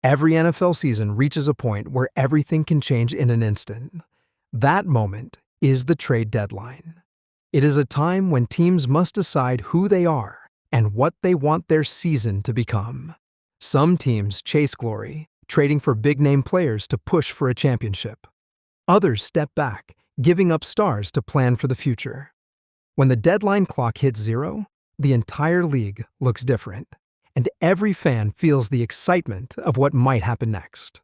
Every NFL season reaches a point where everything can change in an instant. That moment is the trade deadline. It is a time when teams must decide who they are and what they want their season to become. Some teams chase glory, trading for big-name players to push for a championship. Others step back, giving up stars to plan for the future. When the deadline clock hits zero, the entire league looks different, and every fan feels the excitement of what might happen next.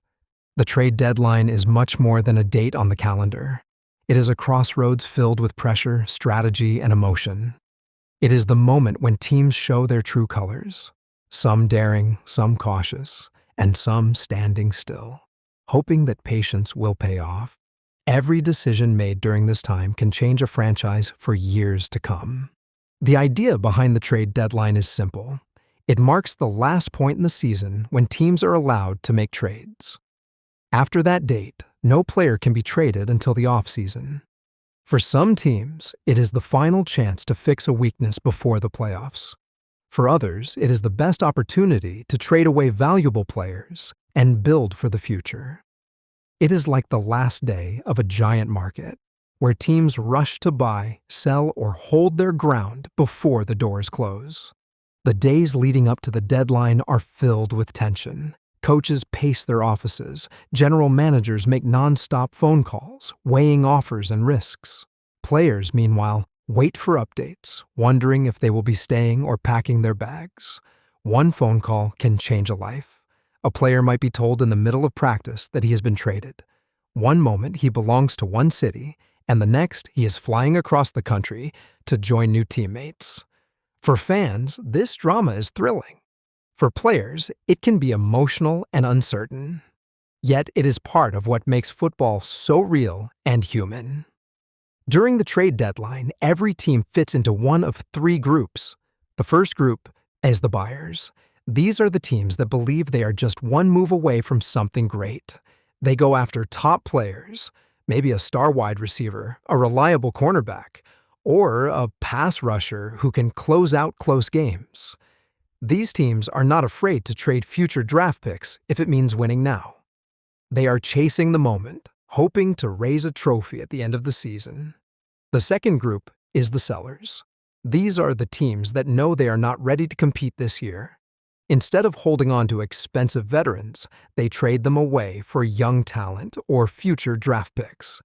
The trade deadline is much more than a date on the calendar. It is a crossroads filled with pressure, strategy, and emotion. It is the moment when teams show their true colors, some daring, some cautious, and some standing still, hoping that patience will pay off. Every decision made during this time can change a franchise for years to come. The idea behind the trade deadline is simple. It marks the last point in the season when teams are allowed to make trades. After that date, no player can be traded until the offseason. For some teams, it is the final chance to fix a weakness before the playoffs. For others, it is the best opportunity to trade away valuable players and build for the future. It is like the last day of a giant market, where teams rush to buy, sell, or hold their ground before the doors close. The days leading up to the deadline are filled with tension. Coaches pace their offices, general managers make non-stop phone calls, weighing offers and risks. Players, meanwhile, wait for updates, wondering if they will be staying or packing their bags. One phone call can change a life. A player might be told in the middle of practice that he has been traded. One moment he belongs to one city, and the next he is flying across the country to join new teammates. For fans, this drama is thrilling. For players, it can be emotional and uncertain. Yet it is part of what makes football so real and human. During the trade deadline, every team fits into one of three groups. The first group is the buyers. These are the teams that believe they are just one move away from something great. They go after top players, maybe a star wide receiver, a reliable cornerback, or a pass rusher who can close out close games. These teams are not afraid to trade future draft picks if it means winning now. They are chasing the moment, hoping to raise a trophy at the end of the season. The second group is the sellers. These are the teams that know they are not ready to compete this year. Instead of holding on to expensive veterans, they trade them away for young talent or future draft picks.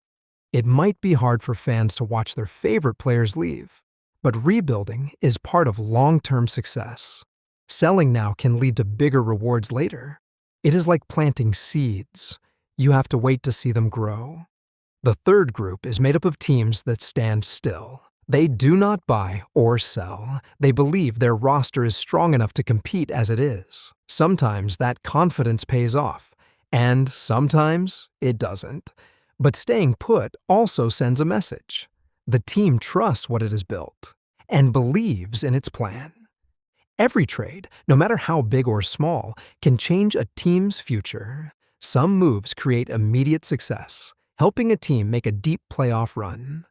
It might be hard for fans to watch their favorite players leave, but rebuilding is part of long-term success. Selling now can lead to bigger rewards later. It is like planting seeds. You have to wait to see them grow. The third group is made up of teams that stand still. They do not buy or sell. They believe their roster is strong enough to compete as it is. Sometimes that confidence pays off, and sometimes it doesn't. But staying put also sends a message. The team trusts what it has built and believes in its plan. Every trade, no matter how big or small, can change a team's future. Some moves create immediate success, helping a team make a deep playoff run.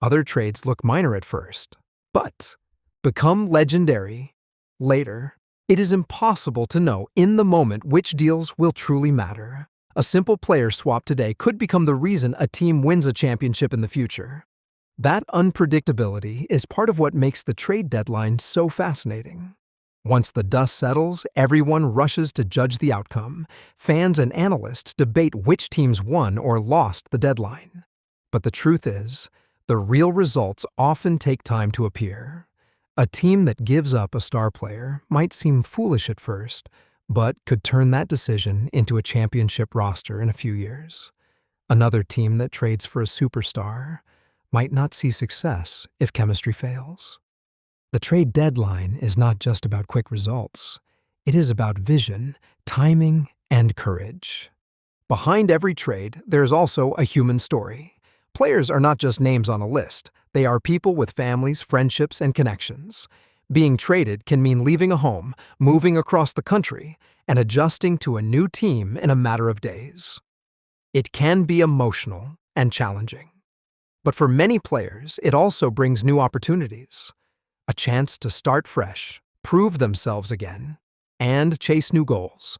Other trades look minor at first, but become legendary later. It is impossible to know in the moment which deals will truly matter. A simple player swap today could become the reason a team wins a championship in the future. That unpredictability is part of what makes the trade deadline so fascinating. Once the dust settles, everyone rushes to judge the outcome. Fans and analysts debate which teams won or lost the deadline. But the truth is, the real results often take time to appear. A team that gives up a star player might seem foolish at first, but could turn that decision into a championship roster in a few years. Another team that trades for a superstar might not see success if chemistry fails. The trade deadline is not just about quick results. It is about vision, timing, and courage. Behind every trade, there's also a human story. Players are not just names on a list. They are people with families, friendships, and connections. Being traded can mean leaving a home, moving across the country, and adjusting to a new team in a matter of days. It can be emotional and challenging. But for many players, it also brings new opportunities. A chance to start fresh, prove themselves again, and chase new goals.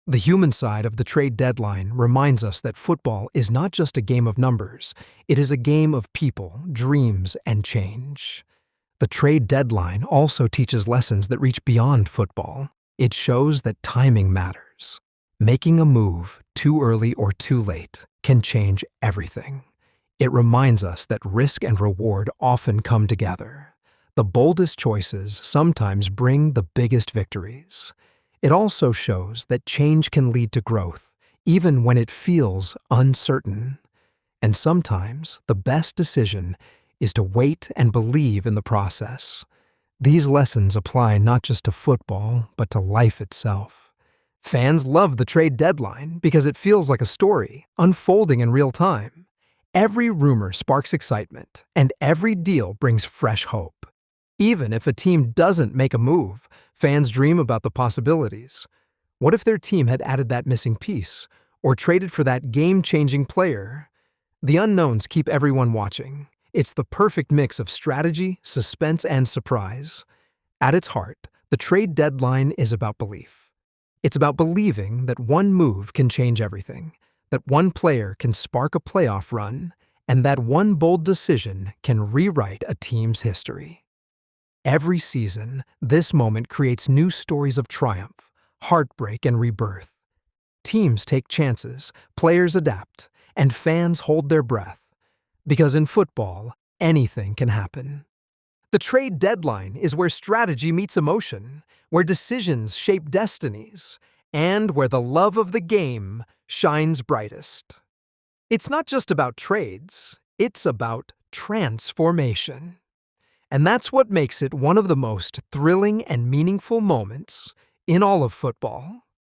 The human side of the trade deadline reminds us that football is not just a game of numbers, it is a game of people, dreams, and change. The trade deadline also teaches lessons that reach beyond football. It shows that timing matters. Making a move too early or too late can change everything. It reminds us that risk and reward often come together. The boldest choices sometimes bring the biggest victories. It also shows that change can lead to growth, even when it feels uncertain. And sometimes the best decision is to wait and believe in the process. These lessons apply not just to football, but to life itself. Fans love the trade deadline because it feels like a story, unfolding in real time. Every rumor sparks excitement, and every deal brings fresh hope. Even if a team doesn't make a move, fans dream about the possibilities. What if their team had added that missing piece, or traded for that game-changing player? The unknowns keep everyone watching. It's the perfect mix of strategy, suspense, and surprise. At its heart, the trade deadline is about belief. It's about believing that one move can change everything, that one player can spark a playoff run, and that one bold decision can rewrite a team's history. Every season, this moment creates new stories of triumph, heartbreak, and rebirth. Teams take chances, players adapt, and fans hold their breath. Because in football, anything can happen. The trade deadline is where strategy meets emotion, where decisions shape destinies, and where the love of the game shines brightest. It's not just about trades, it's about transformation. And that's what makes it one of the most thrilling and meaningful moments in all of football.